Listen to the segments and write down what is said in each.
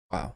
Wow.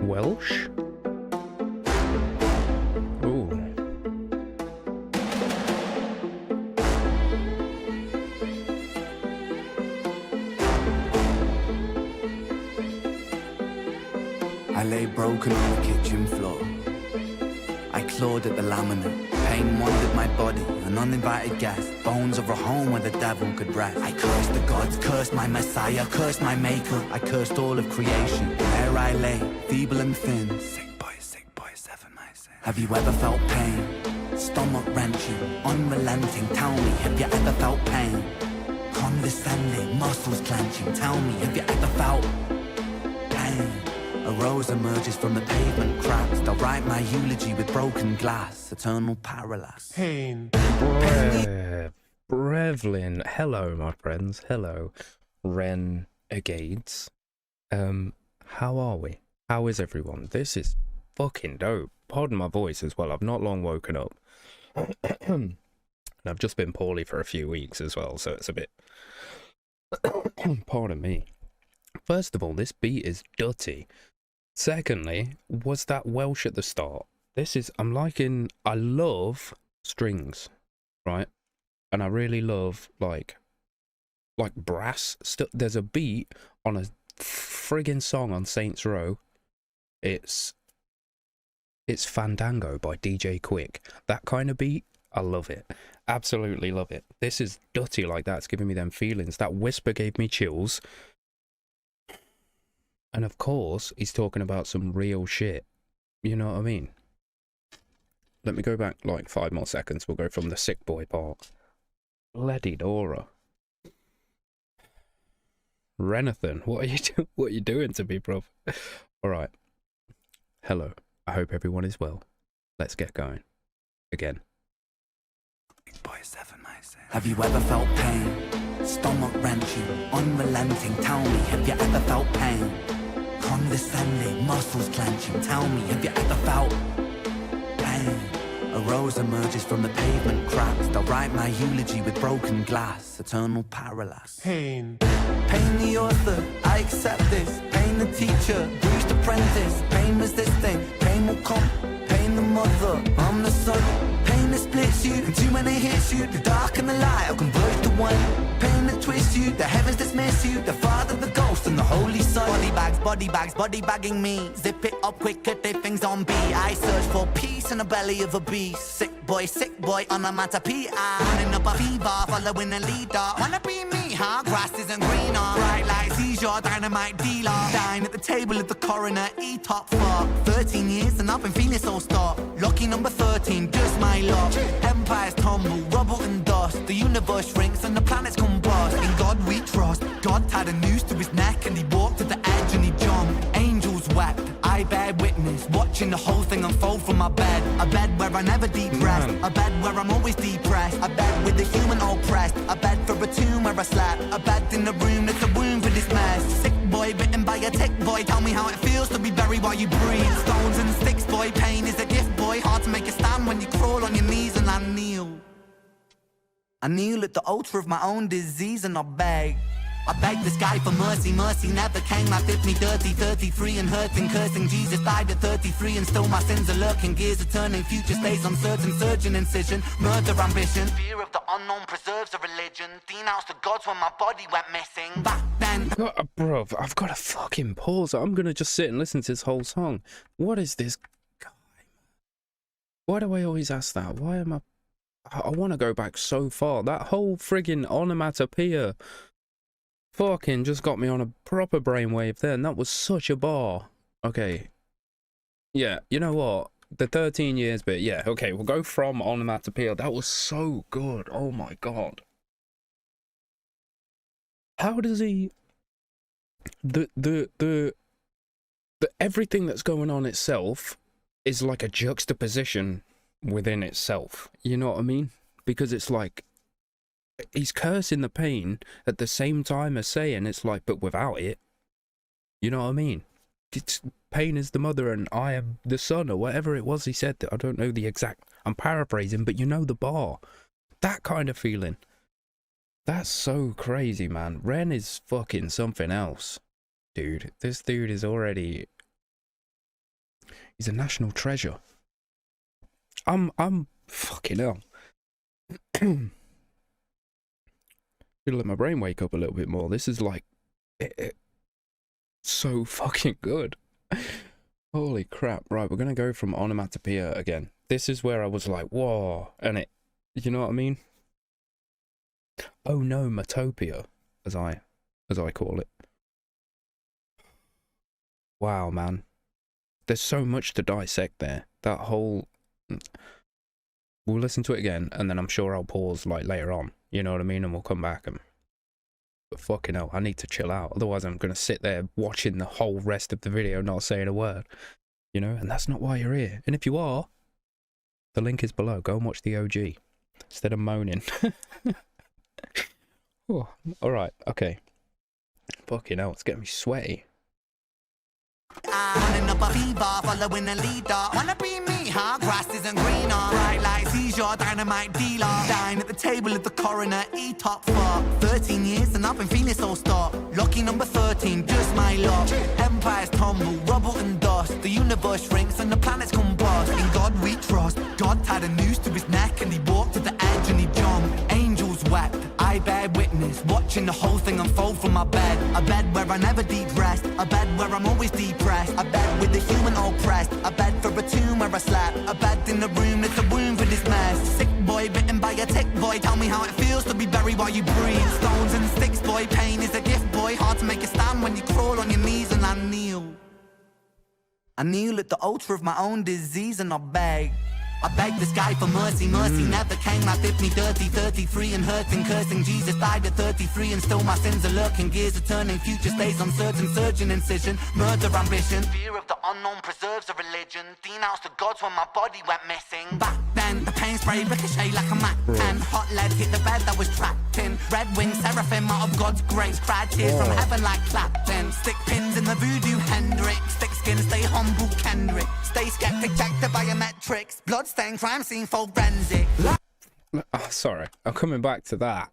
Welsh? Ooh. I lay broken on the kitchen floor. I clawed at the laminate. Pain wandered my body, an uninvited guest. Bones of a home where the devil could rest. I cursed the gods, cursed my messiah, cursed my maker. I cursed all of creation. There I lay, feeble and thin. Sick boy, seven my sin. Have you ever felt pain? Stomach wrenching, unrelenting. Tell me, have you ever felt pain? Condescending, muscles clenching. Tell me, have you ever felt pain? A rose emerges from the pavement cracks. They'll write my eulogy with broken glass. Eternal parallax. Pain. Brevlin. Hello, my friends. Hello, Renegades. How are we? How is everyone? This is fucking dope. Pardon my voice as well. I've not long woken up. And I've just been poorly for a few weeks as well, so it's a bit... Pardon me. First of all, this beat is dirty. Secondly, was that Welsh at the start? This is... I love strings, right? And I really love, like brass. There's a beat on a friggin' song on Saints Row. It's Fandango by DJ Quick. That kind of beat, I love it. Absolutely love it. This is dirty like that. It's giving me them feelings. That whisper gave me chills. And of course, he's talking about some real shit. You know what I mean? Let me go back like 5 more seconds. We'll go from the sick boy part. Bloody Dora. Renathan, what are you doing to me, bro? Alright. Hello. I hope everyone is well. Let's get going. Again. Boy, seven my sin. Have you ever felt pain? Stomach wrenching, unrelenting. Tell me, have you ever felt pain? Condescending, muscles clenching. Tell me, have you ever felt pain? A rose emerges from the pavement cracks. They'll write my eulogy with broken glass. Eternal parallax. Pain. Pain the author, I accept this. Pain the teacher, bruised apprentice. Pain resisting, pain will come. Pain the mother, I'm the son. Pain that splits you, and too many hits you. The dark and the light will converge to one. Pain that twists you, the heavens dismiss you. The Father, the Ghost, and the Holy Son. Body bagging me. Zip it up quick, cut their things on B. I search for peace in the belly of a beast. Sick boy, onomatopoeia. Running up a fever, following a leader. Wanna be me, huh? Grass isn't greener. Bright light seizure, dynamite dealer. Dine at the table of the coroner, E-top for 13 years and I've been feeling so stuck. Lucky number 13, just my luck. Empires tumble, rubble and dust. The universe shrinks and the planets combust. In God we trust. God tied a noose to his neck and he walked to the edge and he jumped. Angels wept, I bear witness, watching the whole thing unfold from my bed. A bed where I never depressed, a bed where I'm always depressed. A bed with the human oppressed, a bed for a tomb where I slept. A bed in the room that's a womb for this mess. Sick boy bitten by a tick boy, tell me how it feels to be buried while you breathe. Stones and sticks boy, pain is a gift boy. Hard to make a stand when you crawl on your knees and I kneel. I kneel at the altar of my own disease and I beg this guy for mercy, mercy never came. I did me dirty, 33 and hurting, cursing. Jesus died at 33 and still my sins are lurking. Gears are turning, future stays uncertain. Surgeon incision, murder ambition. Fear of the unknown preserves a religion. Denounced the gods when my body went missing. Back then, Bro, I've got to fucking pause. I'm gonna just sit and listen to this whole song. What is this guy? Why do I always ask that? Why am I want to go back so far. That whole friggin' onomatopoeia fucking just got me on a proper brainwave then. That was such a bar. Okay. Yeah, you know what? The 13 years bit, yeah, okay, we'll go from Onomatopoeia. That was so good. Oh my god. How does he... The everything that's going on itself is like a juxtaposition within itself. You know what I mean? Because it's like he's cursing the pain at the same time as saying it's like, but without it. You know what I mean? It's, pain is the mother and I am the son, or whatever it was he said. I don't know the exact, I'm paraphrasing, but you know the bar. That kind of feeling. That's so crazy, man. Ren is fucking something else. Dude, this dude is already... He's a national treasure. I'm fucking hell. Gonna let my brain wake up a little bit more. This is like... so fucking good. Holy crap. Right, we're gonna go from Onomatopoeia again. This is where I was like, whoa. And it... You know what I mean? Oh no, Matopia, as I call it. Wow, man. There's so much to dissect there. That whole... We'll listen to it again, and then I'm sure I'll pause, like, later on. You know what I mean? And we'll come back and... But fucking hell, I need to chill out. Otherwise, I'm going to sit there watching the whole rest of the video, not saying a word. You know? And that's not why you're here. And if you are, the link is below. Go and watch the OG. Instead of moaning. Oh, alright, okay. Fucking hell, it's getting me sweaty. Running up a fever, following a leader. Wanna be me, huh? Grass isn't greener. Bright lights, he's your dynamite dealer. Dine at the table of the coroner, E-top for 13 years and I've been feeling so stark. Lucky number 13, just my luck. Empires tumble, rubble and dust. The universe shrinks and the planets combust. In God we trust. God tied a noose to his neck and he walked to the edge and he jumped. Angels wept, I bear witness, watching the whole thing unfold from my bed. A bed where I never deep rest, a bed where I'm always depressed, a bed with the human oppressed, a bed for a tomb where I slept, a bed in the room that's a womb for this mess. Sick boy bitten by a tick boy, tell me how it feels to be buried while you breathe. Stones and sticks boy, pain is a gift boy, hard to make a stand when you crawl on your knees and I kneel. I kneel at the altar of my own disease and I beg the sky for mercy, mercy never came. I dipped me dirty, 33 and hurting, cursing. Jesus died at 33 and still my sins are lurking. Gears are turning, future stays uncertain. Surgeon incision, murder ambition. Fear of the unknown preserves a religion. Denounced the gods when my body went missing. Back then, the pain spray ricochet like a Mac 10. Hot lead hit the bed that was trapped in. Red wings, seraphim out of God's grace. Cried tears from heaven like Clapton. Stick pins in the voodoo Hendrix. Thick skin, stay humble Kendrick. Stay skeptic, check the biometrics. Bloodstained crime scene forensic. Oh, sorry, I'm coming back to that.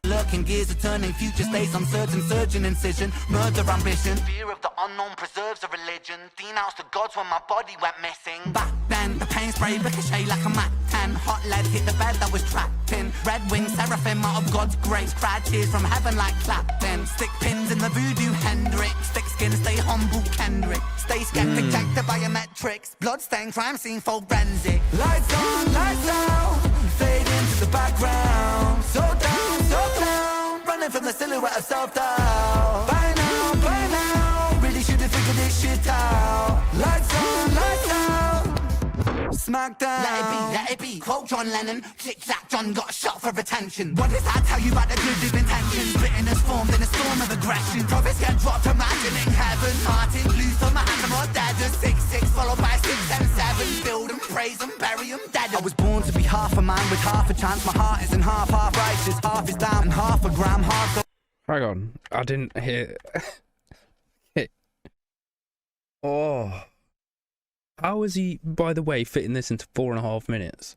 Lurking, gears are turning, future stays uncertain. Surgeon incision, murder ambition. Fear of the unknown preserves a religion. Denounced the gods when my body went missing. Back then, the pain spray ricochet like a Mac 10. Hot lead hit the bed that was trapped in. Red wings, seraphim out of God's grace. Cried tears from heaven like Clapton. Stick pins in the voodoo Hendrix. Thick skin, stay humble Kendrick. Stay skeptic, check the biometrics. Bloodstained crime scene forensic. Lights on, lights out. Fade into the background. So down, so down. Running from the silhouette of self-doubt. By now, really should have figured this shit out. Lights on, lights out. Smackdown. Let it be. Quote John Lennon. Click-clack, John got shot for attention. What does that tell you about the good of intentions? Bitterness formed in a storm of aggression. Prophets get dropped, imagining heaven. Martin Luther, Mahatma, dead. 6-6 followed by 6 and 7. Build 'em, praise 'em, bury 'em, dead. I was born to be half a man with half a chance. My heart isn't half righteous. Half is down and half a gram. Half the... Hang on, I didn't hear... Oh... How is he, by the way, fitting this into 4.5 minutes?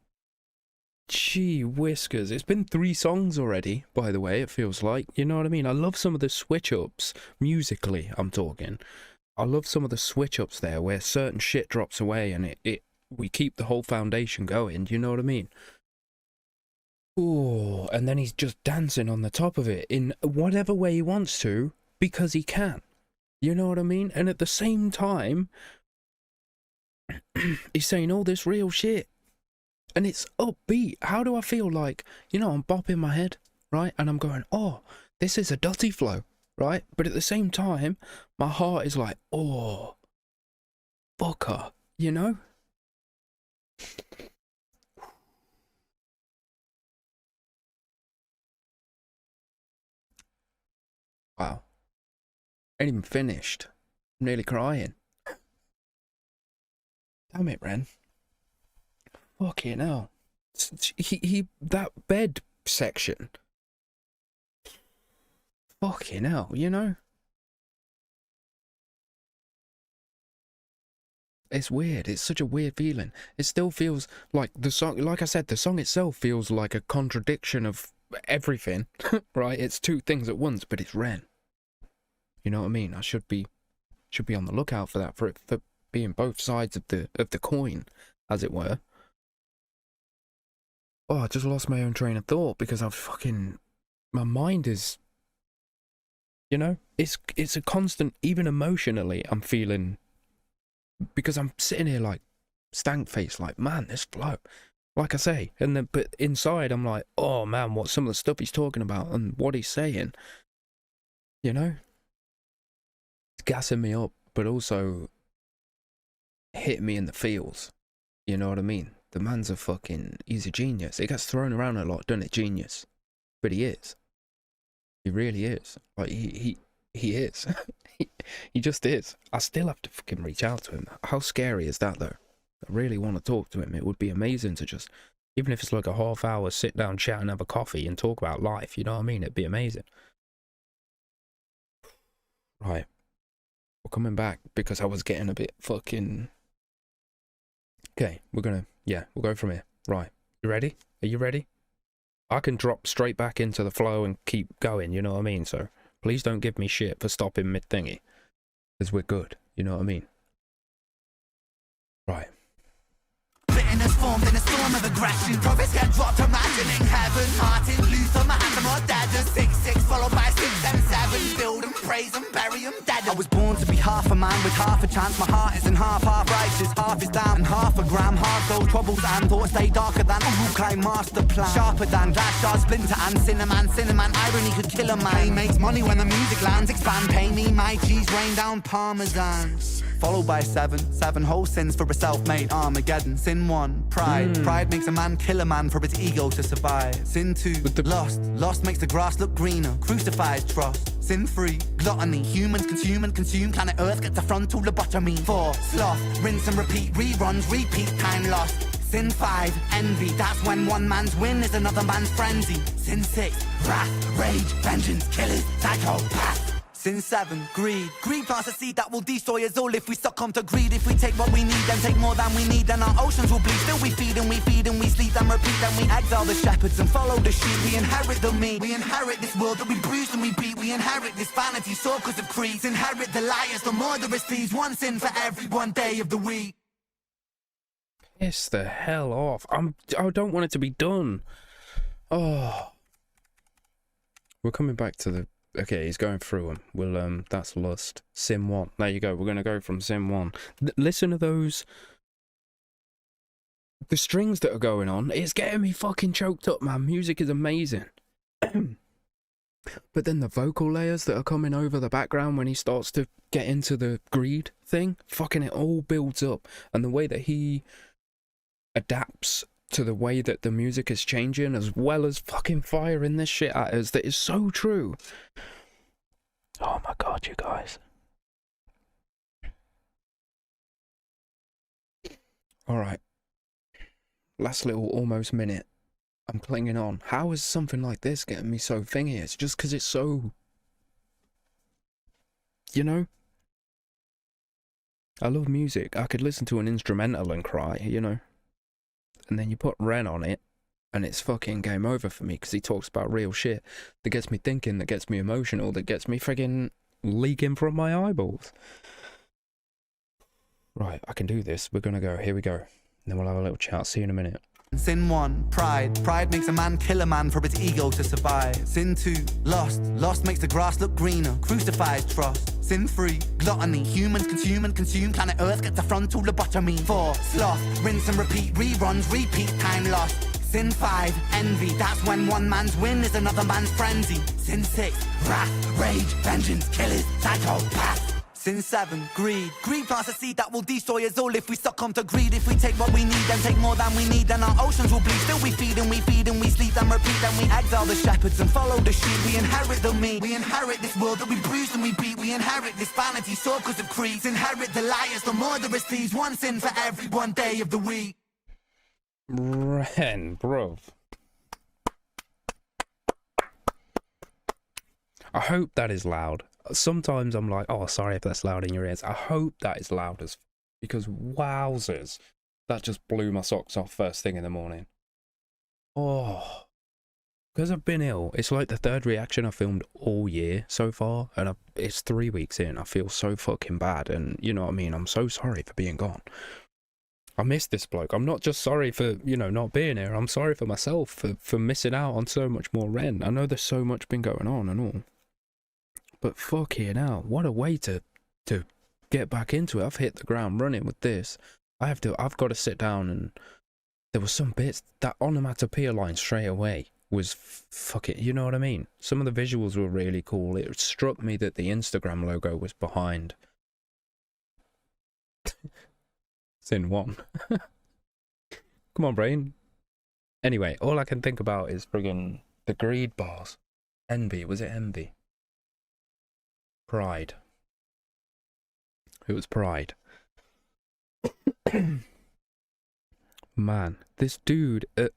Gee whiskers. It's been 3 songs already, by the way, it feels like. You know what I mean? I love some of the switch-ups, musically, I'm talking. I love some of the switch-ups there, where certain shit drops away and we keep the whole foundation going, do you know what I mean? Ooh, and then he's just dancing on the top of it, in whatever way he wants to, because he can. You know what I mean? And at the same time... he's saying all this real shit and it's upbeat. How do I feel? Like, you know, I'm bopping my head, right? And I'm going, oh, this is a Dutty flow, right? But at the same time, my heart is like, oh, fucker, you know? Wow. Ain't even finished. I'm nearly crying. Damn it, Ren. Fucking hell. That bed section. Fucking hell, you know? It's weird. It's such a weird feeling. It still feels like the song, like I said, the song itself feels like a contradiction of everything, right? It's two things at once, but it's Ren. You know what I mean? I should be on the lookout for that, for being both sides of the coin, as it were. Oh, I just lost my own train of thought because my mind is, you know, it's a constant, even emotionally, I'm feeling, because I'm sitting here like stank face, like, man, this flow, like I say, and then, but inside I'm like, oh man, what some of the stuff he's talking about and what he's saying, you know, it's gassing me up, but also hitting me in the feels, you know what I mean? The man's he's a genius. It gets thrown around a lot, doesn't it? Genius. But he is. He really is. Like, he is. he just is. I still have to fucking reach out to him. How scary is that, though? I really want to talk to him. It would be amazing to just, even if it's like a half hour, sit down, chat and have a coffee and talk about life, you know what I mean? It'd be amazing. Right. We're coming back because I was getting a bit fucking... Okay, we'll go from here. Right, you ready? Are you ready? I can drop straight back into the flow and keep going, you know what I mean? So please don't give me shit for stopping mid-thingy, because we're good, you know what I mean? Right. Bitterness formed in a storm of aggression. Prophets get dropped, imagining heaven. Martin Luther, Mahatma, Dada. 6-6 followed by 6 and 7. Build and praise and bury them dead. I was born to be half a man with half a chance. My heart isn't half righteous, half is down and half a gram. Half those troubles and thoughts stay darker than a Wu-Kai master plan. Sharper than glass shard, splinter and cinnamon. Irony could kill a man. Pain makes money when the music lands. Expand, pay me my cheese, rain down parmesan. Followed by 7 whole sins for a self-made Armageddon. Sin 1, pride. Pride makes a man kill a man for his ego to survive. Sin 2, lust makes the grass look greener. Crucifies trust. Sin 3, gluttony. Humans consume and consume. Planet Earth gets a frontal lobotomy. 4, sloth. Rinse and repeat. Reruns, repeat. Time lost. Sin 5, envy. That's when one man's win is another man's frenzy. Sin 6, wrath, rage, vengeance, killers, psychopath. Sin 7, greed. Greed plants a seed that will destroy us all if we succumb to greed. If we take what we need, then take more than we need, then our oceans will bleed. Still we feed and we feed and we sleep and repeat. Then we exile the shepherds and follow the sheep. We inherit the meat. We inherit this world that we bruise and we beat. We inherit this vanity, so because of creeds. Inherit the liars, the murderous thieves. One sin for every one day of the week. Piss the hell off. I don't want it to be done. Oh. We're coming back to the... Okay, he's going through them. We'll, that's Lust. Sin 1. There you go. We're going to go from Sin 1. Listen to those... The strings that are going on. It's getting me fucking choked up, man. Music is amazing. But then the vocal layers that are coming over the background when he starts to get into the greed thing. Fucking it all builds up. And the way that he adapts to the way that the music is changing, as well as fucking firing this shit at us, that is so true. Oh my god, you guys. Alright. Last little almost minute. I'm clinging on. How is something like this getting me so thingy? It's just because it's so... You know? I love music. I could listen to an instrumental and cry, you know? And then you put Ren on it, and it's fucking game over for me, because he talks about real shit that gets me thinking, that gets me emotional, that gets me friggin' leaking from my eyeballs. Right, I can do this. We're gonna go. Here we go. And then we'll have a little chat. See you in a minute. Sin 1, pride. Pride makes a man kill a man for his ego to survive. Sin 2, lust. Lust makes the grass look greener. Crucifies trust. Sin 3, gluttony. Humans consume and consume. Planet Earth gets a frontal lobotomy. 4, sloth. Rinse and repeat. Reruns, repeat. Time lost. Sin 5, envy, that's when one man's win is another man's frenzy. Sin 6, wrath, rage, vengeance, killers, psychopath. Sin 7, greed. Greed plants a seed that will destroy us all if we succumb to greed. If we take what we need and take more than we need, then our oceans will bleed. Still we feed and we feed and we sleep and repeat. Then we exile the shepherds and follow the sheep. We inherit the meat. We inherit this world that we bruise and we beat. We inherit this vanity, so because of creeds. Inherit the liars, the murderous thieves. One sin for every one day of the week. Ren, bruv. I hope that is loud. Sometimes I'm like, oh, sorry if that's loud in your ears. I hope that is loud as because wowzers, that just blew my socks off first thing in the morning. Oh, because I've been ill. It's like the third reaction I filmed all year so far, and it's 3 weeks in. I feel so fucking bad, and you know what I mean? I'm so sorry for being gone. I miss this bloke. I'm not just sorry for, you know, not being here. I'm sorry for myself for missing out on so much more Ren. I know there's so much been going on and all. But fucking hell, what a way to get back into it. I've hit the ground running with this. I've got to sit down, and there was some bits, that onomatopoeia line straight away was fucking, you know what I mean? Some of the visuals were really cool. It struck me that the Instagram logo was behind Sin 1. Come on, brain. Anyway, all I can think about is friggin' the greed bars. Envy, was it envy? Pride. It was pride. Man, this dude, I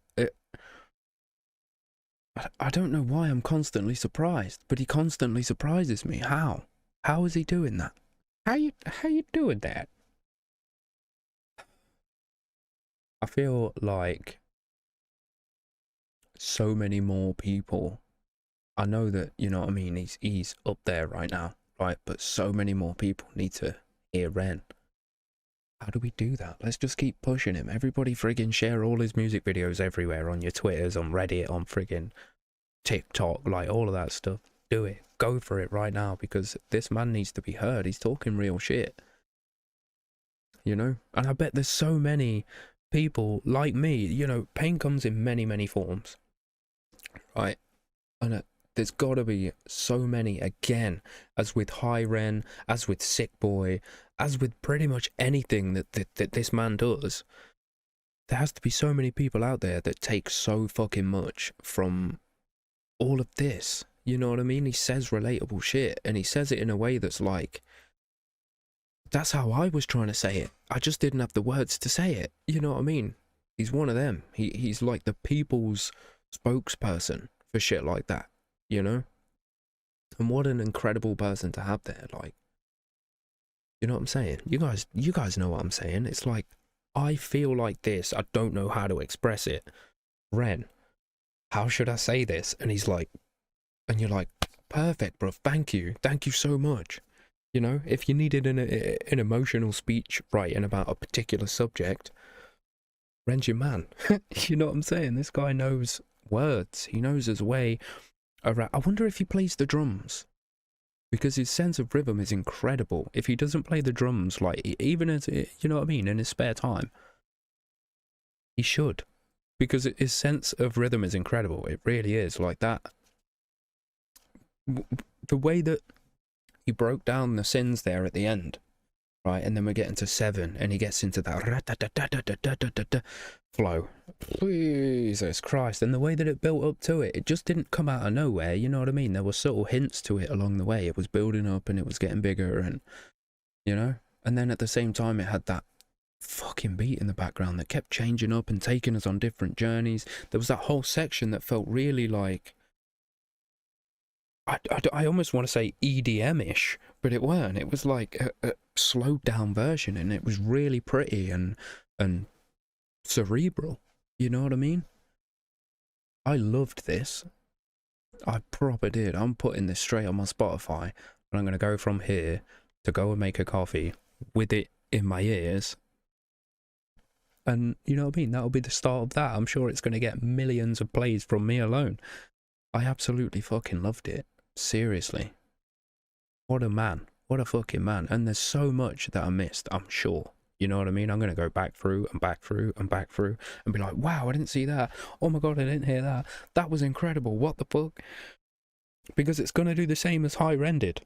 don't know why I'm constantly surprised, but he constantly surprises me. How? How is he doing that? How you doing that? I feel like so many more people. I know that, you know what I mean, he's up there right now, right? But so many more people need to hear Ren. How do we do that? Let's just keep pushing him. Everybody friggin' share all his music videos everywhere, on your Twitters, on Reddit, on friggin' TikTok, like all of that stuff. Do it. Go for it right now, because this man needs to be heard. He's talking real shit. You know? And I bet there's so many people like me, you know, pain comes in many, many forms. Right? And there's got to be so many, again, as with High Ren, as with Sick Boy, as with pretty much anything that this man does. There has to be so many people out there that take so fucking much from all of this. You know what I mean? He says relatable shit, and he says it in a way that's like, that's how I was trying to say it. I just didn't have the words to say it. You know what I mean? He's one of them. He's like the people's spokesperson for shit like that. You know? And what an incredible person to have there. Like, you know what I'm saying? You guys know what I'm saying. It's like, I feel like this. I don't know how to express it. Ren, how should I say this? And he's like, and you're like, perfect, bro. Thank you so much. You know, if you needed an emotional speech writing about a particular subject, Ren's your man. You know what I'm saying? This guy knows words. He knows his way around. I wonder if he plays the drums, because his sense of rhythm is incredible. If he doesn't play the drums, like, even as, you know what I mean, in his spare time, he should, because his sense of rhythm is incredible. It really is. Like that, the way that he broke down the sins there at the end, right? And then we're getting to 7, and he gets into that flow. Jesus Christ. And the way that it built up to it, it just didn't come out of nowhere, you know what I mean? There were subtle hints to it along the way. It was building up, and it was getting bigger, and, you know? And then at the same time, it had that fucking beat in the background that kept changing up and taking us on different journeys. There was that whole section that felt really like, I almost want to say EDM-ish, but it weren't. It was like a slowed down version, and it was really pretty and cerebral. You know what I mean? I loved this. I proper did. I'm putting this straight on my Spotify, and I'm going to go from here to go and make a coffee with it in my ears. And you know what I mean? That'll be the start of that. I'm sure it's going to get millions of plays from me alone. I absolutely fucking loved it. Seriously. What a man. What a fucking man. And there's so much that I missed, I'm sure. You know what I mean? I'm going to go back through and back through and back through and be like, wow, I didn't see that. Oh my God, I didn't hear that. That was incredible. What the fuck? Because it's going to do the same as High Ren did.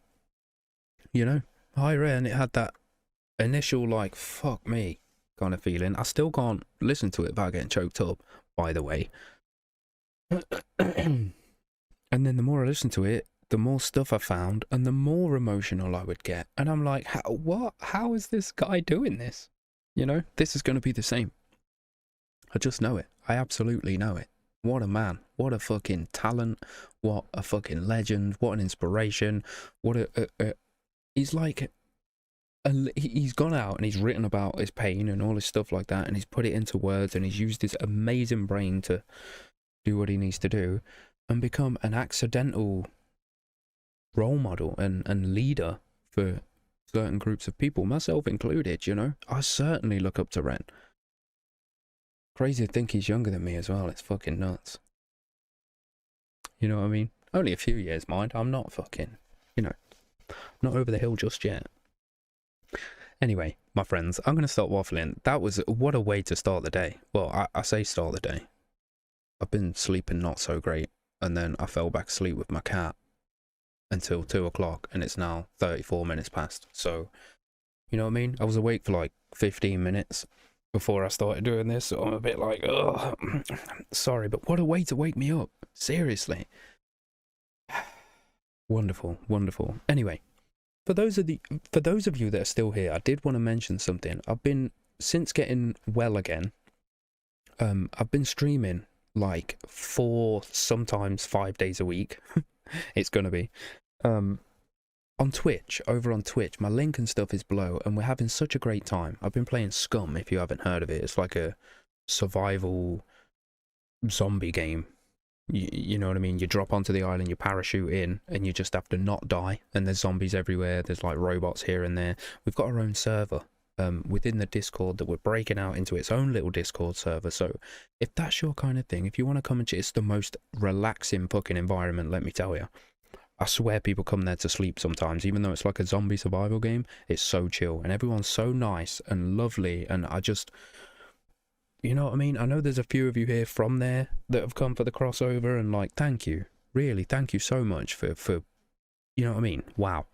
You know? High Ren, it had that initial, like, fuck me kind of feeling. I still can't listen to it without getting choked up, by the way. And then the more I listen to it, the more stuff I found and the more emotional I would get. And I'm like, what? How is this guy doing this? You know, this is going to be the same. I just know it. I absolutely know it. What a man. What a fucking talent. What a fucking legend. What an inspiration. What a he's like, he's gone out and he's written about his pain and all his stuff like that. And he's put it into words and he's used his amazing brain to do what he needs to do and become an accidental role model and leader for certain groups of people, myself included, you know. I certainly look up to Ren. Crazy to think he's younger than me as well. It's fucking nuts. You know what I mean? Only a few years, mind. I'm not fucking, you know, not over the hill just yet. Anyway, my friends, I'm going to stop waffling. That was, what a way to start the day. Well, I say start the day. I've been sleeping not so great, and then I fell back asleep with my cat until 2 o'clock, and it's now 34 minutes past. So, you know what I mean? I was awake for like 15 minutes before I started doing this, so I'm a bit like, oh, sorry, but what a way to wake me up. Seriously. Wonderful, wonderful. Anyway, for those of you that are still here, I did want to mention something. I've been, since getting well again, I've been streaming like 4, sometimes 5 days a week. It's gonna be on Twitch, over on Twitch. My link and stuff is below, and we're having such a great time. I've been playing Scum, if you haven't heard of it. It's like a survival zombie game. You know what I mean? You drop onto the island, you parachute in, and you just have to not die. And there's zombies everywhere. There's like robots here and there. We've got our own server within the Discord that we're breaking out into its own little Discord server. So if that's your kind of thing, if you want to come and it's the most relaxing fucking environment, let me tell you. I swear people come there to sleep sometimes, even though it's like a zombie survival game. It's so chill and everyone's so nice and lovely, and I just, you know what I mean? I know there's a few of you here from there that have come for the crossover, and like, thank you. Really, thank you so much for you know what I mean? Wow.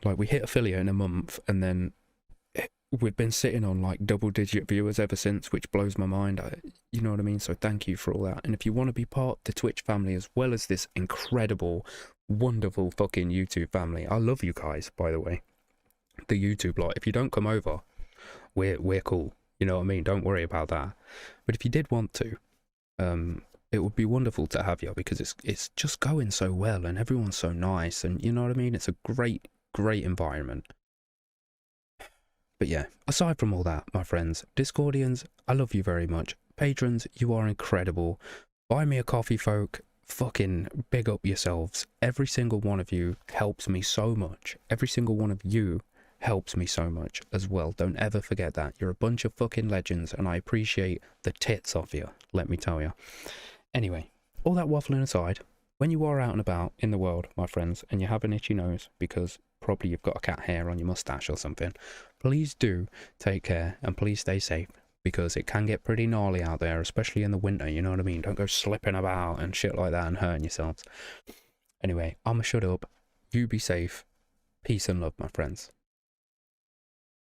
Like, we hit affiliate in a month, and then we've been sitting on like double-digit viewers ever since, which blows my mind. You know what I mean? So thank you for all that. And if you want to be part of the Twitch family as well as this incredible, wonderful fucking YouTube family, I love you guys, by the way. The YouTube lot. If you don't come over, we're cool. You know what I mean? Don't worry about that. But if you did want to, it would be wonderful to have you, because it's just going so well and everyone's so nice, and you know what I mean? It's a great environment. But yeah, aside from all that, my friends, Discordians, I love you very much. Patrons, you are incredible. Buy me a coffee, folk. Fucking big up yourselves. Every single one of you helps me so much. Every single one of you helps me so much as well. Don't ever forget that. You're a bunch of fucking legends, and I appreciate the tits of you, let me tell you. Anyway, all that waffling aside, when you are out and about in the world, my friends, and you have an itchy nose because probably you've got a cat hair on your mustache or something, please do take care and please stay safe, because it can get pretty gnarly out there, especially in the winter, you know what I mean? Don't go slipping about and shit like that and hurting yourselves. Anyway, I'ma shut up. You be safe. Peace and love, my friends.